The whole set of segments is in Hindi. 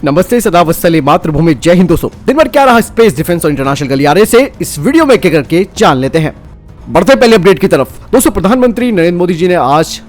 नमस्ते, सदा वत्सले मातृभूमि, जय हिंद। दोस्तों, दिन भर क्या रहा स्पेस, डिफेंस और इंटरनेशनल गलियारे से इस वीडियो में एक करके जान लेते हैं। बढ़ते पहले अपडेट की तरफ। दोस्तों, प्रधानमंत्री नरेंद्र मोदी जी ने आज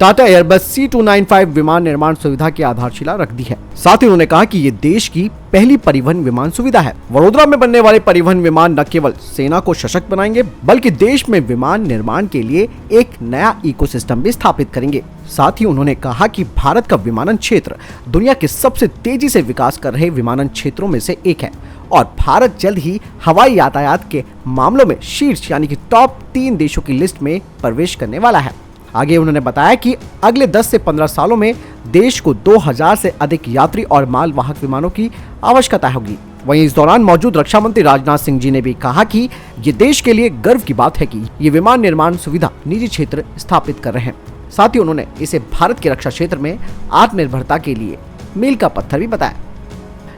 टाटा एयरबस C295 विमान निर्माण सुविधा की आधारशिला रख दी है। साथ ही उन्होंने कहा कि ये देश की पहली परिवहन विमान सुविधा है। वडोदरा में बनने वाले परिवहन विमान न केवल सेना को सशक्त बनाएंगे, बल्कि देश में विमान निर्माण के लिए एक नया इकोसिस्टम भी स्थापित करेंगे। साथ ही उन्होंने कहा कि भारत का विमानन क्षेत्र दुनिया के सबसे तेजी से विकास कर रहे विमानन क्षेत्रों में से एक है और भारत जल्द ही हवाई यातायात के मामलों में शीर्ष यानी कि टॉप 3 देशों की लिस्ट में प्रवेश करने वाला है। आगे उन्होंने बताया कि अगले 10 से 15 सालों में देश को 2000 से अधिक यात्री और माल वाहक विमानों की आवश्यकता होगी। वहीं इस दौरान मौजूद रक्षा मंत्री राजनाथ सिंह जी ने भी कहा कि ये देश के लिए गर्व की बात है कि ये विमान निर्माण सुविधा निजी क्षेत्र स्थापित कर रहे हैं। साथ ही उन्होंने इसे भारत के रक्षा क्षेत्र में आत्मनिर्भरता के लिए मील का पत्थर भी बताया।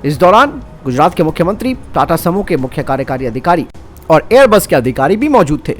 इस दौरान गुजरात के मुख्यमंत्री, टाटा समूह के मुख्य कार्यकारी अधिकारी और एयरबस के अधिकारी भी मौजूद थे।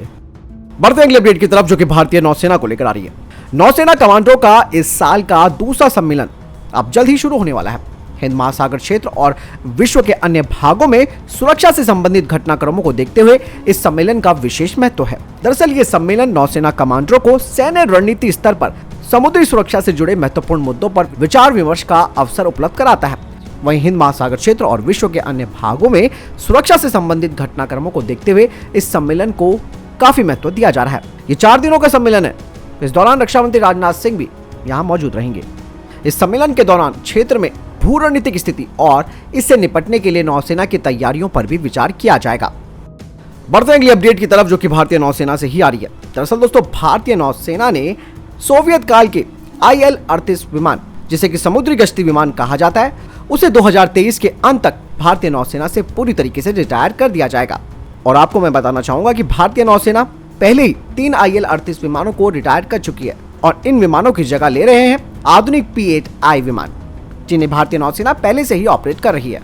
बढ़ते अगले अपडेट की तरफ, जो कि भारतीय नौसेना को लेकर आ रही है। नौसेना कमांडरों का इस साल का दूसरा सम्मेलन अब जल्द ही शुरू होने वाला है। हिंद महासागर क्षेत्र और विश्व के अन्य भागों में सुरक्षा से संबंधित घटनाक्रमों को देखते हुए इस सम्मेलन का विशेष महत्व है। दरअसल ये सम्मेलन नौसेना कमांडरों को सैन्य रणनीति स्तर पर समुद्री सुरक्षा से जुड़े महत्वपूर्ण मुद्दों पर विचार विमर्श का अवसर उपलब्ध कराता है। वहीं हिंद महासागर क्षेत्र और विश्व के अन्य भागों में सुरक्षा से संबंधित घटनाक्रमों को देखते हुए इस सम्मेलन को काफी महत्व दिया जा रहा है। ये 4 दिनों का सम्मेलन है। इस दौरान रक्षा मंत्री राजनाथ सिंह भी यहाँ मौजूद रहेंगे। इस सम्मेलन के दौरान क्षेत्र में भू रणनीतिक स्थिति और इससे निपटने के लिए नौसेना की तैयारियों पर भी विचार किया जाएगा। बढ़ते अगली अपडेट की तरफ, जो कि भारतीय नौसेना से ही आ रही है। दरअसल दोस्तों, भारतीय नौसेना ने सोवियत काल के IL-38 विमान, जिसे कि समुद्री गश्ती विमान कहा जाता है, उसे 2023 के अंत तक भारतीय नौसेना से पूरी तरीके से रिटायर कर दिया जाएगा। और आपको मैं बताना चाहूंगा कि भारतीय नौसेना पहले ही 3 IL-38 विमानों को रिटायर कर चुकी है और इन विमानों की जगह ले रहे हैं आधुनिक P-8I विमान, जिन्हें भारतीय नौसेना पहले से ही ऑपरेट कर रही है।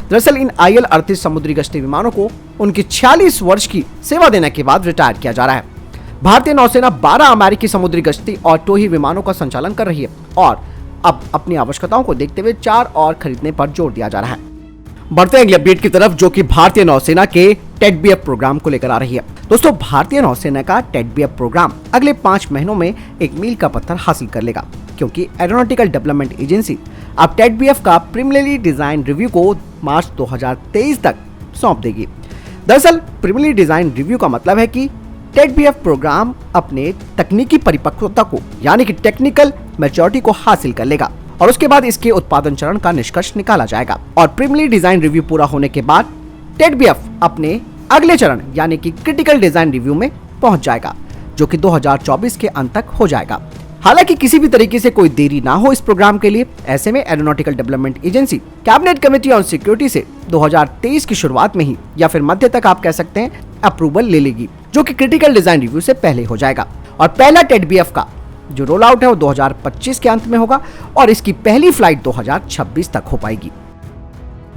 दरअसल इन IL-38 समुद्री गश्ती विमानों को उनकी 46 वर्ष की सेवा देने के बाद रिटायर किया जा रहा है। भारतीय नौसेना 12 अमेरिकी समुद्री गश्ती और टोही विमानों का संचालन कर रही है और अब अपनी आवश्यकताओं को देखते हुए 4 और खरीदने पर जोर दिया जा रहा है। बढ़ते अगले अपडेट की तरफ, जो कि भारतीय नौसेना के TEDBF प्रोग्राम को लेकर आ रही है। दोस्तों, भारतीय नौसेना का TEDBF प्रोग्राम अगले 5 महीनों में एक मील का पत्थर हासिल कर लेगा, क्योंकि एरोनॉटिकल डेवलपमेंट एजेंसी अब TEDBF का प्रीलिमिनरी डिजाइन रिव्यू को मार्च 2023 तक सौंप देगी। दरअसल प्रीलिमिनरी डिजाइन रिव्यू का मतलब है कि TEDBF प्रोग्राम अपने तकनीकी परिपक्वता को यानी कि टेक्निकल मैच्योरिटी को हासिल कर लेगा और उसके बाद इसके उत्पादन चरण का निष्कर्ष निकाला जाएगा। और प्रीलिमिनरी डिजाइन रिव्यू पूरा होने के बाद TEDBF अपने अगले चरण यानी कि क्रिटिकल डिजाइन रिव्यू में पहुंच जाएगा, जो कि 2024 के अंत तक हो जाएगा। हालांकि किसी भी तरीके से कोई देरी ना हो इस प्रोग्राम के लिए, ऐसे में aeronautical development agency cabinet committee on security से 2023 की शुरुआत में ही या फिर मध्य तक आप कह सकते हैं अप्रूवल ले लेगी, जो कि क्रिटिकल डिजाइन रिव्यू से पहले हो जाएगा। और पहला TEDBF का जो रोल आउट है वो 2025 के अंत में होगा और इसकी पहली फ्लाइट 2026 तक हो पाएगी।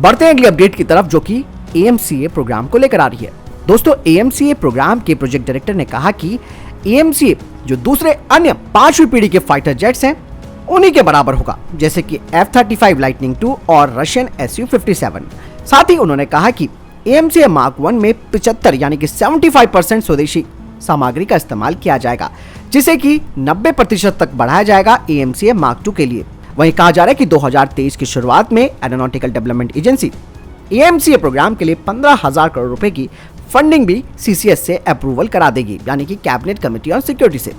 बढ़ते हैं अगली अपडेट की तरफ, जो कि AMCA प्रोग्राम को लेकर आ रही है। दोस्तों, AMCA प्रोग्राम के प्रोजेक्ट डायरेक्टर ने कहा कि AMCA जो दूसरे अन्य 5वीं पीढ़ी के फाइटर जेट्स हैं उन्हीं के बराबर होगा, जैसे कि F-35 लाइटनिंग II और रशियन Su-57। साथ ही उन्होंने कहा कि AMCA Mark 1 में 75 यानी कि 75% स्वदेशी सामग्री का इस्तेमाल किया जाएगा, जिसे कि 90% तक बढ़ाया जाएगा AMCA Mark 2 के लिए। वहीं कहा जा रहा है कि 2023 की शुरुआत में aeronautical development agency AMCA program के लिए 15,000 करोड़ रुपए की फंडिंग भी CCS से अप्रूवल करा देगी, यानी कि कैबिनेट कमेटी ऑन सिक्योरिटी से।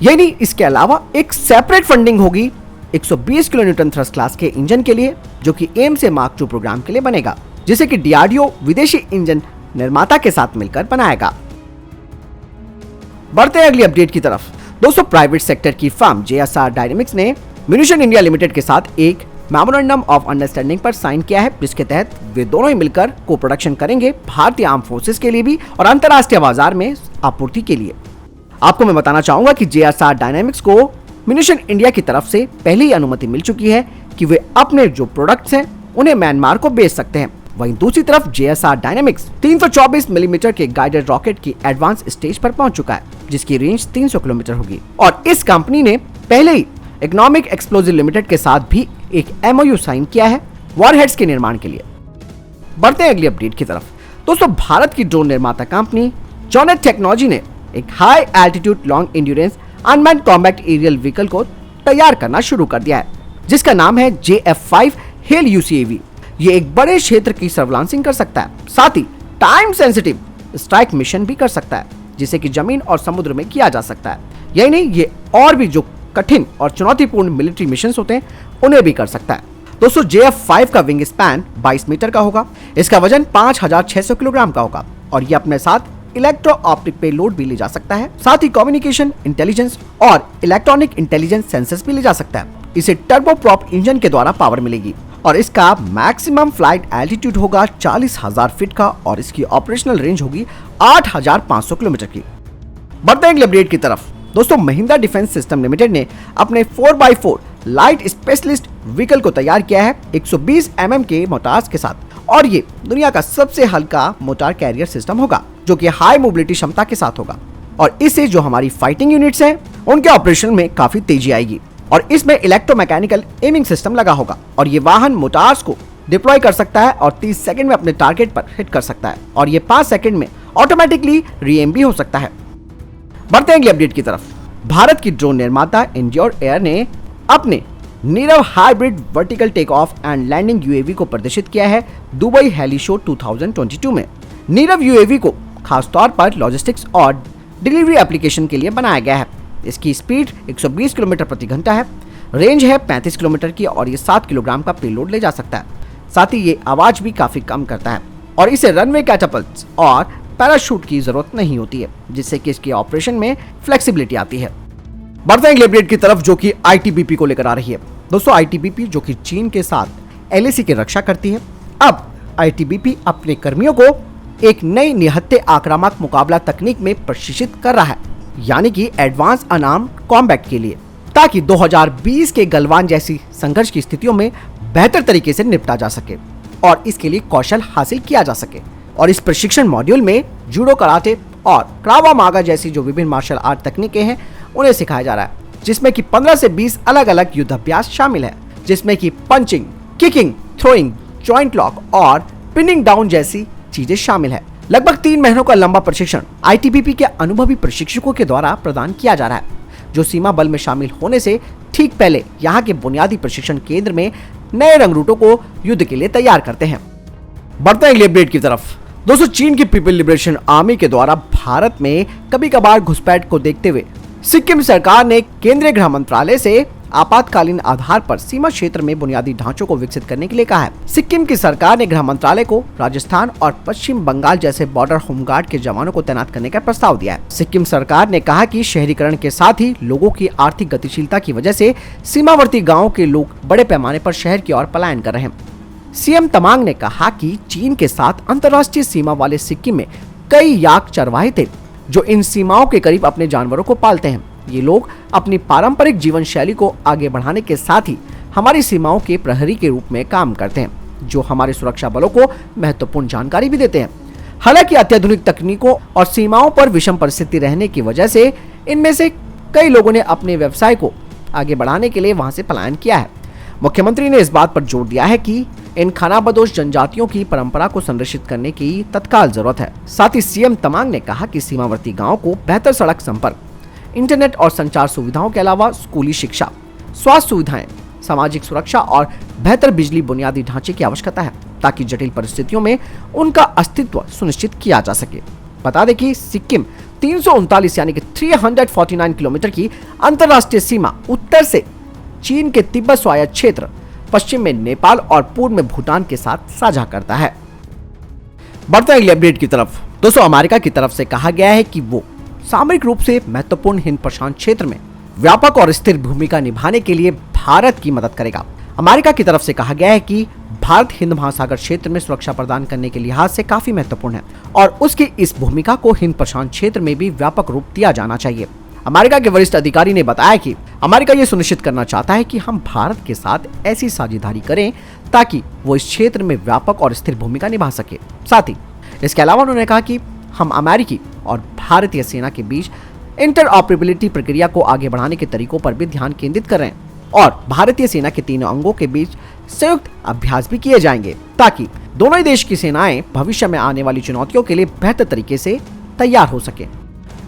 यानी इसके अलावा एक सेपरेट फंडिंग होगी 120 किलोन्यूटन थ्रस्ट क्लास के इंजन के लिए, जो कि AMCA Mark 2 प्रोग्राम के लिए बनेगा, जिसे कि DRDO विदेशी इंजन निर्माता के साथ मिलकर बनाएगा। बढ़ते हैं अगली अपडेट की तरफ। दोस्तों, प्राइवेट सेक्टर की फर्म JSR डायनेमिक्स ने म्यूनिशन इंडिया लिमिटेड के साथ एक मेमोरेंडम ऑफ अंडरस्टैंडिंग पर साइन किया है, जिसके तहत वे दोनों ही मिलकर को प्रोडक्शन करेंगे भारतीय आर्म फोर्सेस के लिए भी और अंतर्राष्ट्रीय बाजार में आपूर्ति के लिए। आपको मैं बताना चाहूंगा कि JSR डायनेमिक्स को म्यूनिशन इंडिया की तरफ से पहले ही अनुमति मिल चुकी है कि वे अपने जो प्रोडक्ट्स हैं उन्हें म्यांमार को बेच सकते हैं। वहीं दूसरी तरफ JSR डायनेमिक्स 324 मिलीमीटर के गाइडेड रॉकेट की एडवांस स्टेज पर पहुंच चुका है, जिसकी रेंज 300 किलोमीटर होगी। और इस कंपनी ने पहले ही इकोनॉमिक एक्सप्लोजिव लिमिटेड के साथ भी एक MOU साइन किया है, वॉरहेड्स के निर्माण के लिए। बढ़ते हैं अगली अपडेट की तरफ। दोस्तों, भारत की ड्रोन निर्माता कंपनी जॉनेट टेक्नोलॉजी ने एक high altitude long endurance unmanned combat aerial vehicle को तैयार करना शुरू कर दिया है, जिसका नाम है JF5 हेल UCAV। ये एक बड़े क्षेत्र की सर्विलांसिंग कर सकता है, साथ ही टाइम सेंसिटिव स्ट्राइक मिशन भी कर सकता है, जिसे कि जमीन और समुद्र में किया जा सकता है। यही नहीं, ये और भी जो कठिन और चुनौतीपूर्ण मिलिट्री मिशन होते हैं उन्हें भी कर सकता है। दोस्तों, JF5 का विंग स्पैन 22 मीटर का होगा, इसका वजन 5600 किलोग्राम का होगा और ये अपने साथ इलेक्ट्रो ऑप्टिक पेलोड भी ले जा सकता है, साथ ही कम्युनिकेशन, इंटेलिजेंस और इलेक्ट्रॉनिक इंटेलिजेंस सेंसर्स भी ले जा सकता है। इसे टर्बो प्रॉप इंजन के द्वारा पावर मिलेगी और इसका मैक्सिमम फ्लाइट एल्टीट्यूड होगा 40,000 फीट का और इसकी ऑपरेशनल रेंज होगी 8,500 किलोमीटर की। बढ़ते हैं अपडेट की तरफ। दोस्तों, महिंद्रा डिफेंस सिस्टम लिमिटेड ने अपने 4x4 लाइट स्पेशलिस्ट व्हीकल को तैयार किया है 120 mm के मोटार्स के साथ और ये दुनिया का सबसे हल्का मोटार कैरियर सिस्टम होगा, जो कि हाई मोबिलिटी क्षमता के साथ होगा और इससे जो हमारी फाइटिंग यूनिट्स हैं उनके ऑपरेशन में काफी तेजी आएगी। और इसमें इलेक्ट्रोमैकेनिकल एमिंग सिस्टम लगा होगा और ये वाहन मोटार्स को डिप्लॉय कर सकता है और 30 सेकंड में अपने टारगेट पर हिट कर सकता है और ये 5 सेकंड में ऑटोमेटिकली रीएम भी हो सकता है। बढ़ते हैं अगली अपडेट की तरफ। भारत की ड्रोन निर्माता एंड्योर एयर ने अपने Neerav hybrid vertical take off and landing UAV को प्रदर्शित किया है दुबई हेली शो 2022 में। नीरव UAV को खासतौर पर लॉजिस्टिक्स और डिलीवरी एप्लीकेशन के लिए बनाया गया है। इसकी स्पीड 120 किलोमीटर प्रति घंटा है, रेंज है 35 किलोमीटर की और ये 7 किलोग्राम का पेलोड ले जा सकता है। साथ ही ये आवाज भी काफी कम करता है और इसे रनवे कैटापल्ट्स और पैराशूट की जरूरत नहीं होती है, जिससे कि इसके ऑपरेशन में फ्लेक्सिबिलिटी आती है। बढ़ते हैं अपडेट की तरफ, जो कि ITBP को लेकर आ रही है। दोस्तों, ITBP जो कि चीन के साथ LAC की रक्षा करती है, अब ITBP अपने कर्मियों को एक नई निहत्थे आक्रामक मुकाबला तकनीक में प्रशिक्षित कर रहा है, यानी कि एडवांस अनआर्म्ड कॉम्बैट के लिए, ताकि 2020 के गलवान जैसी संघर्ष की स्थितियों में बेहतर तरीके से निपटा जा सके और इसके लिए कौशल हासिल किया जा सके। और इस प्रशिक्षण मॉड्यूल में जूडो, कराटे और क्रावा मागा जैसी जो विभिन्न मार्शल आर्ट तकनीकें हैं उन्हें सिखाया जा रहा है, जिसमें कि 15 से 20 अलग अलग युद्धाभ्यास शामिल है, जिसमें कि punching, kicking, throwing, joint lock और पिनिंग डाउन जैसी चीजें शामिल है। लगभग 3 महीनों का लंबा प्रशिक्षण ITBP के अनुभवी प्रशिक्षकों के द्वारा प्रदान किया जा रहा है, जो सीमा बल में शामिल होने से ठीक पहले यहाँ के बुनियादी प्रशिक्षण केंद्र में नए रंगरूटों को युद्ध के लिए तैयार करते हैं। बढ़ते हैं अगले अपडेट की तरफ। दोस्तों, चीन की पीपल लिबरेशन आर्मी के द्वारा भारत में कभी कभार घुसपैठ को देखते हुए सिक्किम सरकार ने केंद्रीय गृह मंत्रालय से आपातकालीन आधार पर सीमा क्षेत्र में बुनियादी ढांचों को विकसित करने के लिए कहा है। सिक्किम की सरकार ने गृह मंत्रालय को राजस्थान और पश्चिम बंगाल जैसे बॉर्डर होमगार्ड के जवानों को तैनात करने का प्रस्ताव दिया है। सिक्किम सरकार ने कहा कि शहरीकरण के साथ ही लोगों की आर्थिक गतिशीलता की वजह से सीमावर्ती गाँव के लोग बड़े पैमाने पर शहर की ओर पलायन कर रहे हैं। CM तमांग ने कहा कि चीन के साथ अंतर्राष्ट्रीय सीमा वाले सिक्किम में कई याक चरवाहे थे, जो इन सीमाओं के करीब अपने जानवरों को पालते हैं। ये लोग अपनी पारंपरिक जीवन शैली को आगे बढ़ाने के साथ ही हमारी सीमाओं के प्रहरी के रूप में काम करते हैं, जो हमारे सुरक्षा बलों को महत्वपूर्ण जानकारी भी देते हैं। हालांकि अत्याधुनिक तकनीकों और सीमाओं पर विषम परिस्थिति रहने की वजह से इनमें से कई लोगों ने अपने व्यवसाय को आगे बढ़ाने के लिए वहां से पलायन किया है। मुख्यमंत्री ने इस बात पर जोर दिया है कि इन खानाबदोश जनजातियों की परंपरा को संरक्षित करने की तत्काल जरूरत है। साथ ही CM तमांग ने कहा कि सीमावर्ती गांवों को बेहतर सड़क संपर्क, इंटरनेट और संचार सुविधाओं के अलावा स्कूली शिक्षा, स्वास्थ्य सुविधाएं, सामाजिक सुरक्षा और बेहतर बिजली बुनियादी ढांचे की आवश्यकता है, ताकि जटिल परिस्थितियों में उनका अस्तित्व सुनिश्चित किया जा सके। बता दें कि सिक्किम 339 यानी कि 349 किलोमीटर की अंतर्राष्ट्रीय सीमा उत्तर से चीन के तिब्बत स्वायत्त क्षेत्र, पश्चिम में नेपाल और पूर्व में भूटान के साथ साझा करता है। बढ़ते हैं अगले अपडेट की तरफ। दोस्तों, अमेरिका की तरफ से कहा गया है कि वो सामरिक रूप से महत्वपूर्ण हिंद प्रशांत क्षेत्र में व्यापक और स्थिर भूमिका निभाने के लिए भारत की मदद करेगा। अमेरिका की तरफ से कहा गया है कि भारत हिंद महासागर क्षेत्र में सुरक्षा प्रदान करने के लिहाज से काफी महत्वपूर्ण है और उसकी इस भूमिका को हिंद प्रशांत क्षेत्र में भी व्यापक रूप दिया जाना चाहिए। अमेरिका के वरिष्ठ अधिकारी ने बताया कि अमेरिका ये सुनिश्चित करना चाहता है कि हम भारत के साथ ऐसी साझेदारी करें ताकि वो इस क्षेत्र में व्यापक और स्थिर भूमिका निभा सके। साथ ही इसके अलावा उन्होंने कहा कि हम अमेरिकी और भारतीय सेना के बीच इंटरऑपरेबिलिटी प्रक्रिया को आगे बढ़ाने के तरीकों पर भी ध्यान केंद्रित कर रहे हैं और भारतीय सेना के तीनों अंगों के बीच संयुक्त अभ्यास भी किए जाएंगे ताकि दोनों ही देश की सेनाएं भविष्य में आने वाली चुनौतियों के लिए बेहतर तरीके से तैयार हो सके।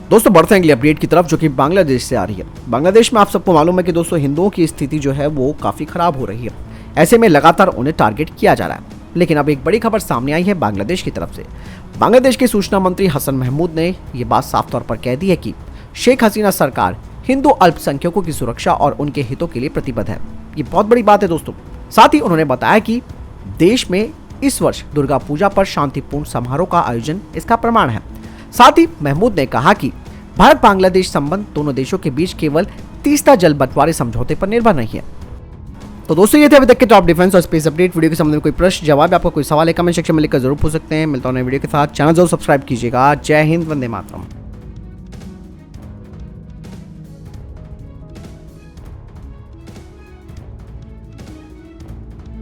दोस्तों बढ़ते हैं अगले अपडेट की तरफ, जो कि बांग्लादेश से आ रही है। बांग्लादेश में आप सबको मालूम है कि दोस्तों हिंदुओं की स्थिति जो है वो काफी खराब हो रही है। ऐसे में लगातार उन्हें टारगेट किया जा रहा है। लेकिन अब एक बड़ी खबर सामने आई है बांग्लादेश की तरफ से। बांग्लादेश के सूचना मंत्री हसन महमूद ने यह बात साफ तौर पर कह दी है कि शेख हसीना सरकार हिंदू अल्पसंख्यकों की सुरक्षा और उनके हितों के लिए प्रतिबद्ध है। ये बहुत बड़ी बात है दोस्तों। साथ ही उन्होंने बताया कि देश में इस वर्ष दुर्गा पूजा पर शांतिपूर्ण समारोह का आयोजन इसका प्रमाण है। साथ ही महमूद ने कहा कि भारत बांग्लादेश संबंध दोनों देशों के बीच केवल तीस्ता जल बंटवारे समझौते पर निर्भर नहीं है। तो दोस्तों ये थे अभी तक के टॉप डिफेंस और स्पेस अपडेट। वीडियो के संबंध में कोई प्रश्न जवाब, आपका कोई सवाल है कमेंट सेक्शन में लिखकर जरूर पूछ सकते हैं। मिलता हूं नए वीडियो के साथ, चैनल जरूर सब्सक्राइब कीजिएगा। जय हिंद, वंदे मातरम।